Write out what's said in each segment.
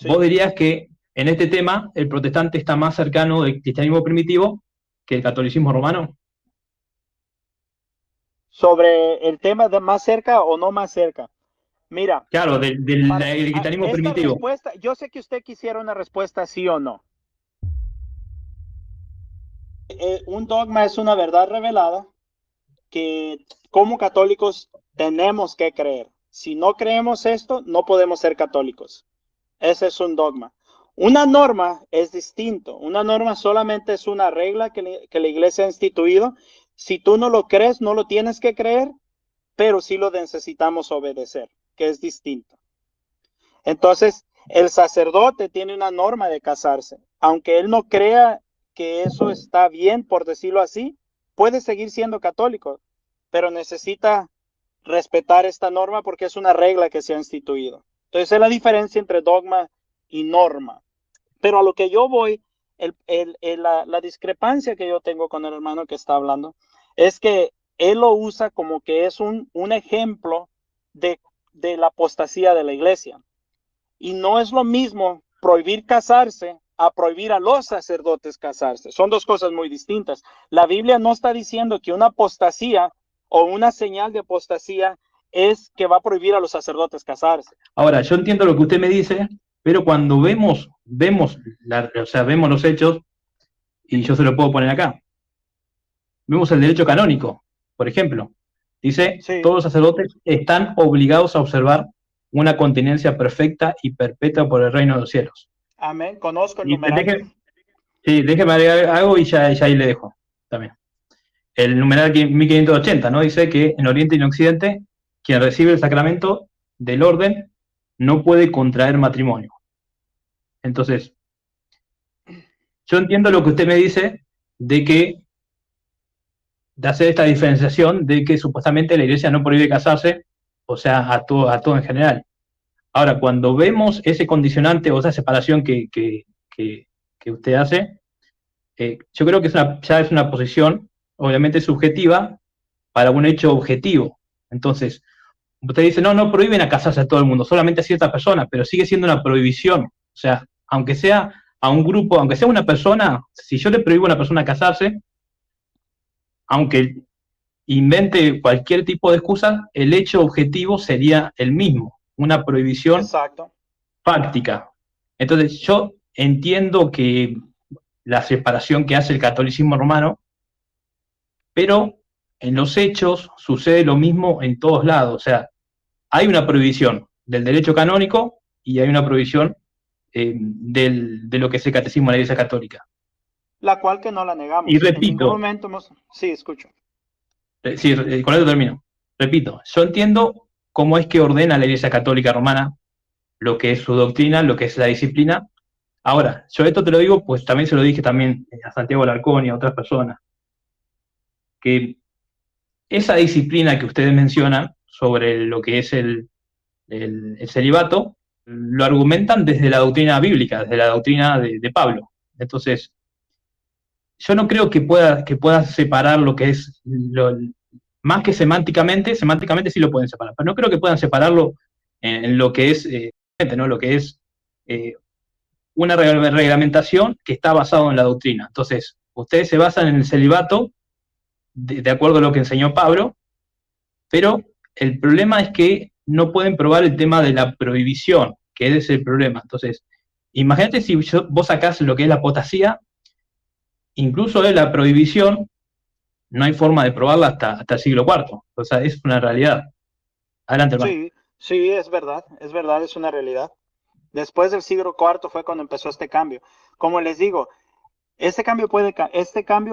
vos Sí. dirías que en este tema el protestante está más cercano del cristianismo primitivo que el catolicismo romano. Sobre el tema de más cerca o no más cerca. Mira, Claro, del cristianismo esta primitivo. respuesta, yo sé que usted quisiera una respuesta sí o no. Un dogma es una verdad revelada que como católicos tenemos que creer. Si no creemos esto, no podemos ser católicos. Ese es un dogma. Una norma es distinto. Una norma solamente es una regla que la iglesia ha instituido. Si tú no lo crees, no lo tienes que creer, pero sí lo necesitamos obedecer, que es distinto. Entonces, el sacerdote tiene una norma de casarse. Aunque él no crea que eso está bien, por decirlo así, puede seguir siendo católico, pero necesita respetar esta norma porque es una regla que se ha instituido. Entonces, es la diferencia entre dogma y norma. Pero a lo que yo voy, la discrepancia que yo tengo con el hermano que está hablando es que él lo usa como que es un ejemplo de, de la apostasía de la iglesia. Y no es lo mismo prohibir casarse a prohibir a los sacerdotes casarse. Son dos cosas muy distintas. La Biblia no está diciendo que una apostasía o una señal de apostasía es que va a prohibir a los sacerdotes casarse. Ahora, yo entiendo lo que usted me dice, pero cuando o sea, vemos los hechos, y yo se lo puedo poner acá, vemos el derecho canónico, por ejemplo. Dice, Sí, todos los sacerdotes están obligados a observar una continencia perfecta y perpetua por el reino de los cielos. amén. Conozco el Y numeral. sí, déjeme agregar algo y ya ahí le dejo también. El numeral 1580, ¿no? Dice que en Oriente y en Occidente, quien recibe el sacramento del orden no puede contraer matrimonio. Entonces, yo entiendo lo que usted me dice de que de hacer esta diferenciación de que supuestamente la iglesia no prohíbe casarse, o sea, a todo en general. Ahora, cuando vemos ese condicionante o esa separación que usted hace, yo creo que ya es una posición, obviamente subjetiva, para un hecho objetivo. Entonces, usted dice, no, no prohíben a casarse a todo el mundo, solamente a ciertas personas, pero sigue siendo una prohibición. O sea, aunque sea a un grupo, aunque sea una persona, si yo le prohíbo a una persona casarse, aunque invente cualquier tipo de excusa, el hecho objetivo sería el mismo, una prohibición Exacto. fáctica. Entonces, yo entiendo que la separación que hace el catolicismo romano, pero en los hechos sucede lo mismo en todos lados. O sea, hay una prohibición del derecho canónico y hay una prohibición de lo que es el catecismo de la Iglesia Católica. La cual que no la Y negamos. En ningún repito, momento hemos... Sí, escucho. sí, con esto termino. Repito, yo entiendo cómo es que ordena la Iglesia Católica Romana lo que es su doctrina, lo que es la disciplina. Ahora, yo esto te lo digo, pues también se lo dije también a Santiago Alarcón y a otras personas, que esa disciplina que ustedes mencionan sobre lo que es el celibato, lo argumentan desde la doctrina bíblica, desde la doctrina de Pablo. Entonces, yo no creo que pueda separar lo que es, más que semánticamente sí lo pueden separar, pero no creo que puedan separarlo en lo que es, ¿no? Lo que es una reglamentación que está basada en la doctrina. Entonces, ustedes se basan en el celibato de acuerdo a lo que enseñó Pablo, pero el problema es que no pueden probar el tema de la prohibición, que ese es el problema. Entonces, imagínate si vos sacás lo que es la apostasía, incluso de la prohibición, no hay forma de probarla hasta el siglo IV. O sea, es una realidad. Adelante, hermano. Sí, sí, es verdad, es una realidad. Después del siglo IV fue cuando empezó este cambio. Como les digo, este cambio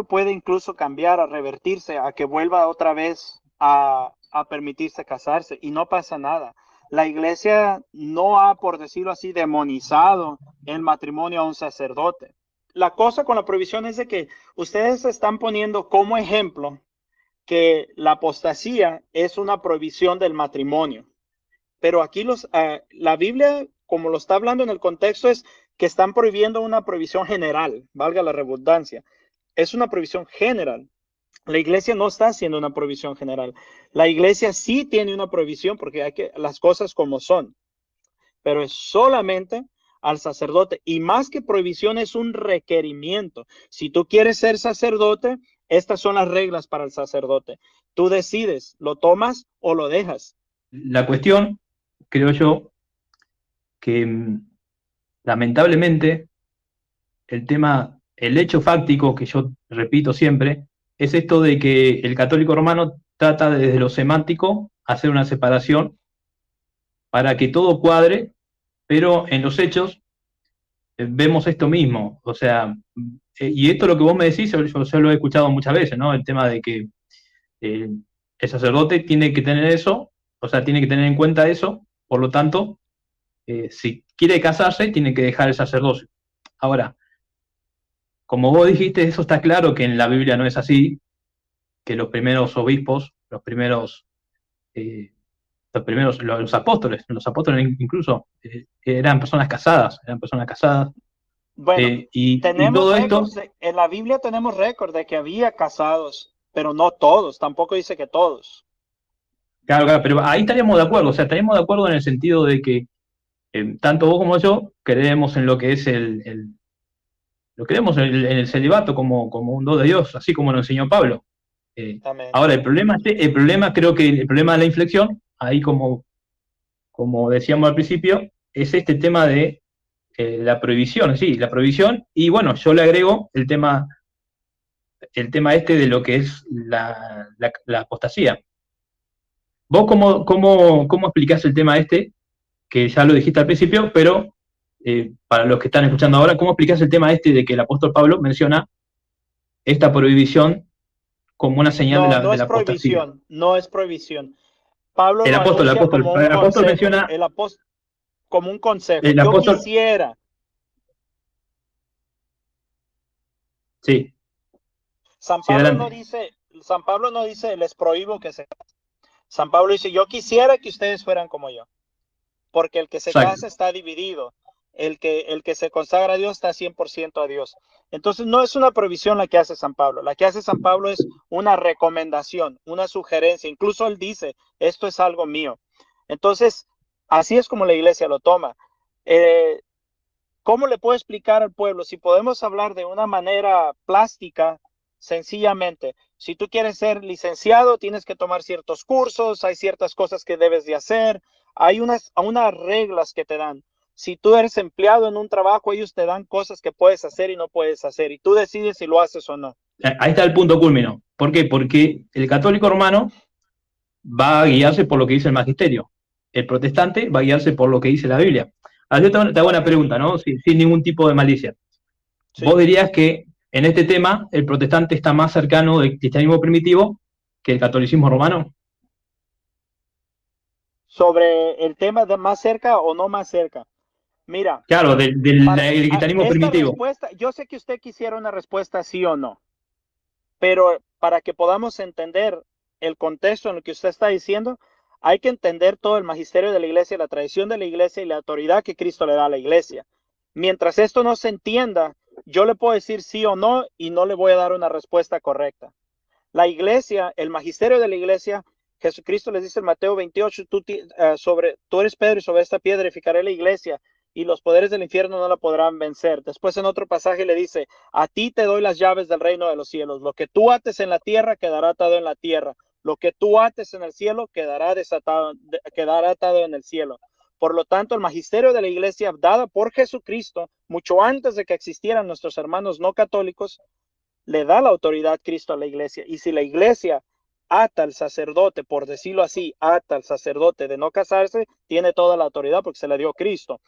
puede incluso cambiar, a revertirse, a que vuelva otra vez a permitirse casarse y no pasa nada. La iglesia no ha, por decirlo así, demonizado el matrimonio a un sacerdote. La cosa con la prohibición es de que ustedes están poniendo como ejemplo que la apostasía es una prohibición del matrimonio. Pero aquí la Biblia, como lo está hablando en el contexto, es que están prohibiendo una prohibición general, valga la redundancia. Es una prohibición general. La iglesia no está haciendo una prohibición general. La iglesia sí tiene una prohibición porque hay que las cosas como son, pero es solamente al sacerdote. Y más que prohibición, es un requerimiento. Si tú quieres ser sacerdote, estas son las reglas para el sacerdote. Tú decides, ¿lo tomas o lo dejas? La cuestión, creo yo, que lamentablemente el hecho fáctico que yo repito siempre, es esto de que el católico romano trata desde lo semántico hacer una separación para que todo cuadre, pero en los hechos vemos esto mismo. O sea, y esto lo que vos me decís, yo lo he escuchado muchas veces, ¿no? El tema de que eh, el sacerdote tiene que tener eso, o sea, tiene que tener en cuenta eso, por lo tanto, si quiere casarse, tiene que dejar el sacerdocio. Ahora, como vos dijiste, eso está claro que en la Biblia no es así, que los primeros obispos, los apóstoles incluso eran personas casadas, Bueno, y tenemos todo esto, récords, en la Biblia tenemos récord de que había casados, pero no todos, tampoco dice que todos. claro, pero ahí estaríamos de acuerdo, o sea, estaríamos de acuerdo en el sentido de que tanto vos como yo creemos en lo que es lo creemos en el celibato como un don de Dios, así como lo enseñó Pablo. Amén. Ahora, creo que el problema de la inflexión, ahí como decíamos al principio, es este tema de la prohibición, sí, la prohibición, y bueno, yo le agrego el tema este de lo que es la apostasía. ¿Vos cómo explicás el tema este, que ya lo dijiste al principio, pero para los que están escuchando ahora, ¿cómo explicás el tema este de que el apóstol Pablo menciona esta prohibición como una señal No, no de es la apostasía? prohibición, no es prohibición. Pablo El lo apóstol, el anuncia apóstol, como un el apóstol consejo, menciona, como un consejo. el Yo apóstol, quisiera. sí, San sí, Pablo no adelante. dice, San Pablo no dice, les prohíbo que se casen. San Pablo dice, yo quisiera que ustedes fueran como yo, porque el que se Exacto. casa está dividido. El que se consagra a Dios está 100% a Dios. Entonces no es una prohibición la que hace San Pablo. La que hace San Pablo es una recomendación, una sugerencia. Incluso él dice, esto es algo mío. Entonces, así es como la iglesia lo toma. Eh, ¿Cómo le puedo explicar al pueblo? Si podemos hablar de una manera plástica, sencillamente, si tú quieres ser licenciado, tienes que tomar ciertos cursos, hay ciertas cosas que debes de hacer, hay unas reglas que te dan. Si tú eres empleado en un trabajo, ellos te dan cosas que puedes hacer y no puedes hacer, y tú decides si lo haces o no. Ahí está el punto culmino. ¿Por qué? Porque el católico romano va a guiarse por lo que dice el magisterio. El protestante va a guiarse por lo que dice la Biblia. Ahora yo te hago una Amén. pregunta, ¿no? Sin ningún tipo de malicia. ¿Vos Sí. dirías que en este tema el protestante está más cercano del cristianismo primitivo que el catolicismo romano? Sobre el tema de más cerca o no más cerca. Mira, Claro, del cristianismo esta primitivo. respuesta, yo sé que usted quisiera una respuesta sí o no. Pero para que podamos entender el contexto en el que usted está diciendo, hay que entender todo el magisterio de la iglesia, la tradición de la iglesia y la autoridad que Cristo le da a la iglesia. Mientras esto no se entienda, yo le puedo decir sí o no y no le voy a dar una respuesta correcta. La iglesia, el magisterio de la iglesia, Jesucristo les dice en Mateo 28, tú eres Pedro y sobre esta piedra edificaré la iglesia y los poderes del infierno no la podrán vencer. Después en otro pasaje le dice, a ti te doy las llaves del reino de los cielos. Lo que tú ates en la tierra quedará atado en la tierra. Lo que tú ates en el cielo quedará atado en el cielo. Por lo tanto, el magisterio de la iglesia dada por Jesucristo, mucho antes de que existieran nuestros hermanos no católicos, le da la autoridad Cristo a la iglesia. Y si la iglesia ata al sacerdote, por decirlo así, ata al sacerdote de no casarse, tiene toda la autoridad porque se la dio Cristo.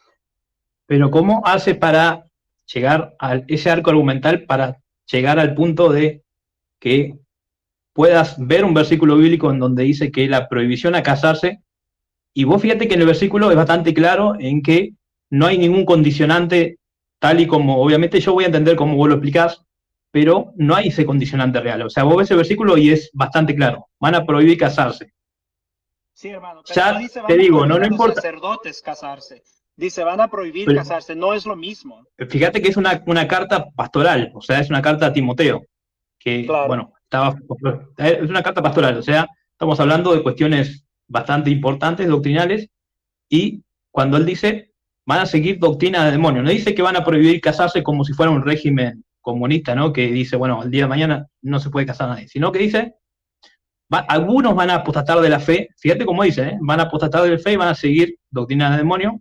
Pero ¿cómo hace para llegar a ese arco argumental, para llegar al punto de que puedas ver un versículo bíblico en donde dice que la prohibición a casarse, y vos fíjate que en el versículo es bastante claro en que no hay ningún condicionante, tal y como, obviamente yo voy a entender cómo vos lo explicás, pero no hay ese condicionante real. O sea, vos ves el versículo y es bastante claro, van a prohibir casarse. Sí, hermano, pero no Ya dice te van a digo, no, prohibir no a los importa, sacerdotes casarse. Dice van a prohibir pero casarse. No es lo mismo. fíjate que es una carta pastoral, o sea, es una carta a Timoteo, que, Claro. bueno, es una carta pastoral, o sea, estamos hablando de cuestiones bastante importantes, doctrinales, y cuando él dice, van a seguir doctrina de demonio. No dice que van a prohibir casarse como si fuera un régimen comunista, ¿no? Que dice, bueno, el día de mañana no se puede casar a nadie, sino que dice, algunos van a apostatar de la fe, fíjate cómo dice, ¿eh? Van a apostatar de la fe y van a seguir doctrina de demonio,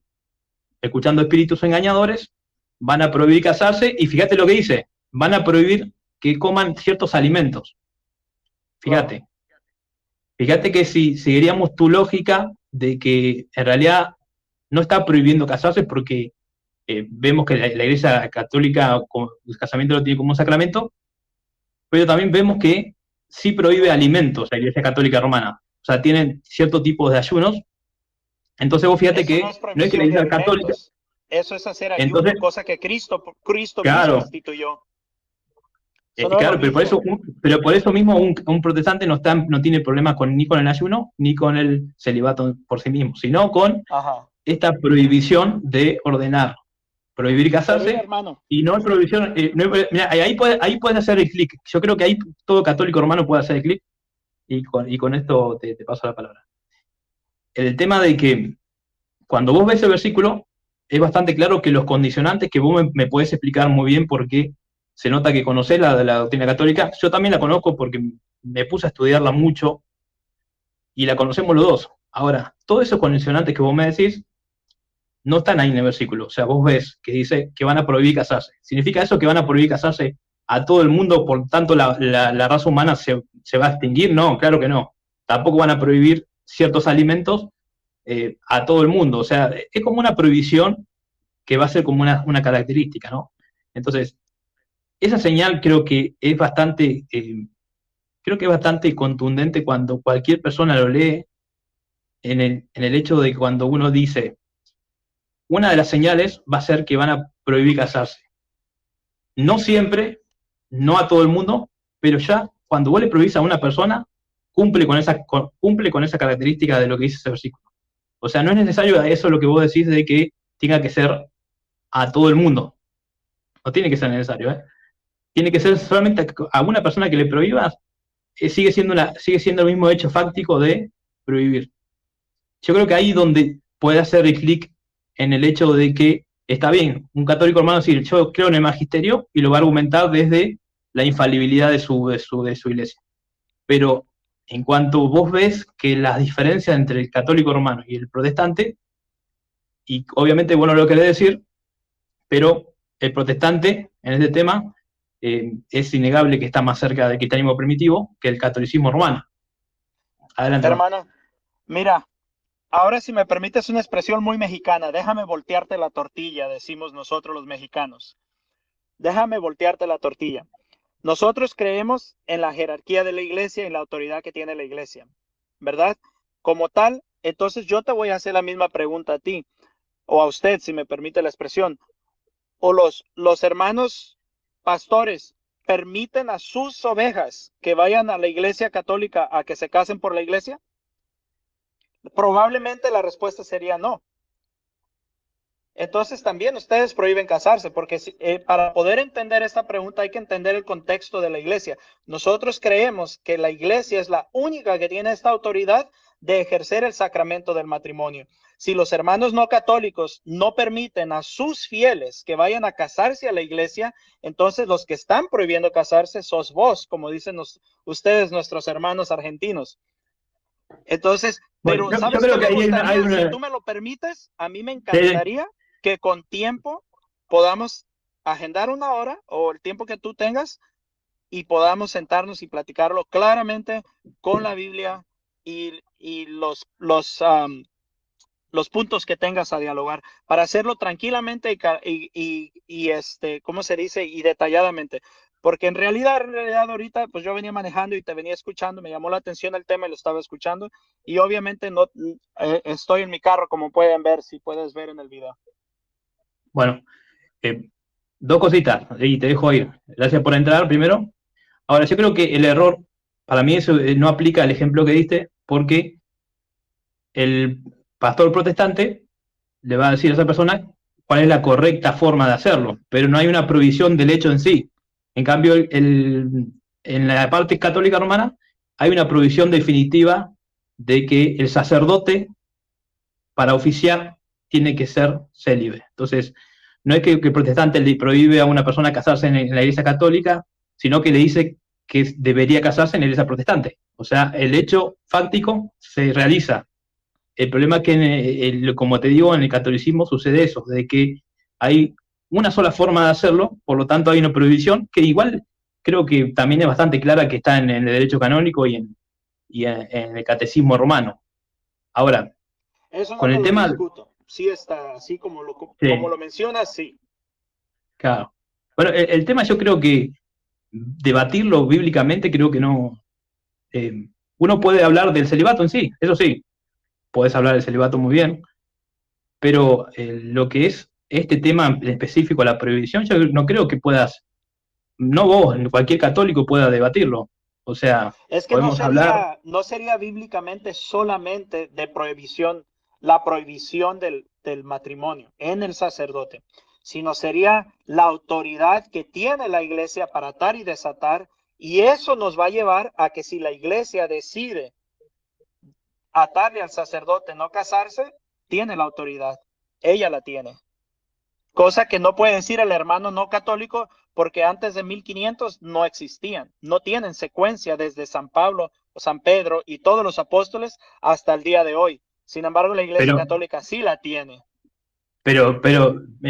escuchando espíritus engañadores, van a prohibir casarse, y fíjate lo que dice, van a prohibir que coman ciertos alimentos. Fíjate. Fíjate que si seguiríamos tu lógica de que en realidad no está prohibiendo casarse porque vemos que la Iglesia Católica el casamiento lo tiene como un sacramento, pero también vemos que sí prohíbe alimentos la Iglesia Católica Romana. O sea, tienen ciertos tipos de ayunos. Entonces vos fíjate Eso que no es que la Iglesia Católica... alimentos. Eso es hacer ayuno, Entonces, cosa que Cristo claro, mismo instituyó. Eso no claro, pero por eso mismo un protestante no tiene problemas ni con el ayuno, ni con el celibato por sí mismo, sino con esta prohibición de ordenar, prohibir casarse, hermano, y no hay prohibición. Mira, ahí puedes hacer el clic. Yo creo que ahí todo católico hermano puede hacer el clic, y con esto te paso la palabra. El tema de que cuando vos ves el versículo, es bastante claro que los condicionantes, que vos me podés explicar muy bien porque se nota que conocés la doctrina católica, yo también la conozco porque me puse a estudiarla mucho y la conocemos los dos. Ahora, todos esos condicionantes que vos me decís no están ahí en el versículo. O sea, vos ves que dice que van a prohibir casarse. ¿Significa eso que van a prohibir casarse a todo el mundo, por tanto la raza humana se va a extinguir? No, claro que no. Tampoco van a prohibir ciertos alimentos a todo el mundo. O sea, es como una prohibición que va a ser como una característica, ¿no? Entonces, esa señal creo que es bastante contundente cuando cualquier persona lo lee, en el hecho de que cuando uno dice, una de las señales va a ser que van a prohibir casarse. No siempre, no a todo el mundo, pero ya cuando vos le prohibís a una persona, cumple con esa característica de lo que dice ese versículo. O sea, no es necesario eso lo que vos decís de que tenga que ser a todo el mundo. No tiene que ser necesario, ¿eh? Tiene que ser solamente a una persona que le prohíbas, sigue siendo el mismo hecho fáctico de prohibir. Yo creo que ahí donde puede hacer el clic en el hecho de que está bien, un católico hermano decir, yo creo en el magisterio, y lo va a argumentar desde la infalibilidad de su iglesia. Pero en cuanto vos ves que las diferencias entre el católico romano y el protestante, y obviamente vos no lo querés decir, pero el protestante en este tema es innegable que está más cerca del cristianismo primitivo que el catolicismo romano. Adelante, hermano. Mira, ahora si me permites una expresión muy mexicana, déjame voltearte la tortilla, decimos nosotros los mexicanos. Déjame voltearte la tortilla. Nosotros creemos en la jerarquía de la iglesia y en la autoridad que tiene la iglesia, ¿verdad? Como tal, entonces yo te voy a hacer la misma pregunta a ti, o a usted, si me permite la expresión. ¿O los hermanos pastores permiten a sus ovejas que vayan a la iglesia católica a que se casen por la iglesia? Probablemente la respuesta sería no. Entonces también ustedes prohíben casarse, porque para poder entender esta pregunta hay que entender el contexto de la iglesia. Nosotros creemos que la iglesia es la única que tiene esta autoridad de ejercer el sacramento del matrimonio. Si los hermanos no católicos no permiten a sus fieles que vayan a casarse a la iglesia, entonces los que están prohibiendo casarse sos vos, como dicen ustedes, nuestros hermanos argentinos. Entonces, bueno, pero ¿sabes qué me gustaría? Si tú me lo permites, a mí me encantaría que con tiempo podamos agendar una hora o el tiempo que tú tengas y podamos sentarnos y platicarlo claramente con la Biblia y los puntos que tengas a dialogar, para hacerlo tranquilamente y ¿cómo se dice? Y detalladamente. Porque en realidad ahorita, pues yo venía manejando y te venía escuchando, me llamó la atención el tema y lo estaba escuchando, y obviamente no estoy en mi carro, como pueden ver, si puedes ver en el video. Bueno, dos cositas, y te dejo ir. Gracias por entrar primero. Ahora, yo creo que el error, para mí eso no aplica al ejemplo que diste, porque el pastor protestante le va a decir a esa persona cuál es la correcta forma de hacerlo, pero no hay una prohibición del hecho en sí. En cambio, en la parte católica romana hay una prohibición definitiva de que el sacerdote, para oficiar, tiene que ser célibe. Entonces, no es que el protestante le prohíbe a una persona casarse en la iglesia católica, sino que le dice que debería casarse en la iglesia protestante. O sea, el hecho fáctico se realiza. El problema es que, como te digo, en el catolicismo sucede eso, de que hay una sola forma de hacerlo, por lo tanto hay una prohibición que igual creo que también es bastante clara, que está en el derecho canónico y en el catecismo romano. Ahora, Eso no con te el lo tema... discuto. Sí está, así como Sí, como lo mencionas, sí. claro. Bueno, el tema yo creo que debatirlo bíblicamente creo que no... uno puede hablar del celibato en sí, eso sí, podés hablar del celibato muy bien, pero lo que es este tema en específico, la prohibición, yo no creo que puedas, no vos, cualquier católico pueda debatirlo. O sea, Es que podemos hablar, no sería bíblicamente solamente de prohibición, la prohibición del matrimonio en el sacerdote, sino sería la autoridad que tiene la iglesia para atar y desatar, y eso nos va a llevar a que si la iglesia decide atarle al sacerdote no casarse, tiene la autoridad, ella la tiene. Cosa que no puede decir el hermano no católico, porque antes de 1500 no existían, no tienen secuencia desde San Pablo o San Pedro y todos los apóstoles hasta el día de hoy. Sin embargo, la Iglesia pero, Católica sí la tiene.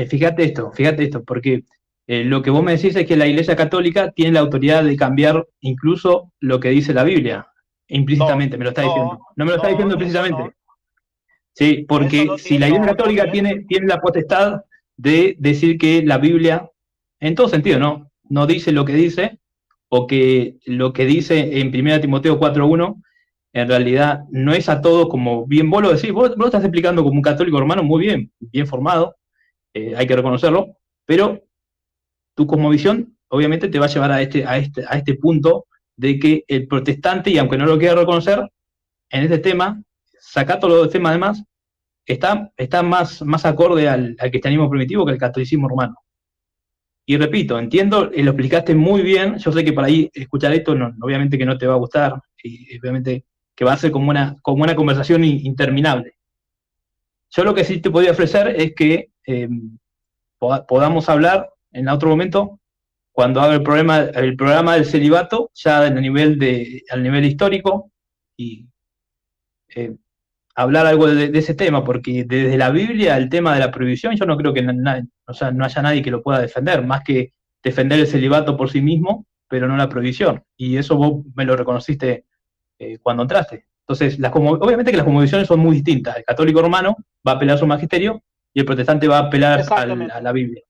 fíjate esto, porque lo que vos me decís es que la Iglesia Católica tiene la autoridad de cambiar incluso lo que dice la Biblia, No, implícitamente, me lo está diciendo. No me lo está diciendo eso explícitamente. no, Sí, eso porque no si tiene, la Iglesia no Católica viene. tiene la potestad de decir que la Biblia, en todo sentido, no dice lo que dice, o que lo que dice en 1 Timoteo 4:1, en realidad no es a todo como bien vos lo decís, vos lo estás explicando como un católico hermano muy bien formado, hay que reconocerlo, pero tu cosmovisión obviamente te va a llevar a este punto de que el protestante, y aunque no lo quiera reconocer, en este tema, saca todos los temas además, está más acorde al cristianismo primitivo que al catolicismo romano. Y repito, entiendo, lo explicaste muy bien, yo sé que para ahí escuchar esto obviamente que no te va a gustar, y obviamente que va a ser como una conversación interminable. Yo lo que sí te podría ofrecer es que podamos hablar en otro momento, cuando haga el programa del celibato, ya al nivel histórico, y eh, hablar algo de ese tema, porque desde la Biblia el tema de la prohibición yo no creo que o sea, no haya nadie que lo pueda defender, más que defender el celibato por sí mismo, pero no la prohibición. Y eso vos me lo reconociste cuando entraste. Entonces, obviamente que las cosmovisiones son muy distintas. El católico romano va a apelar a su magisterio y el protestante va a apelar a Exactamente. la Biblia.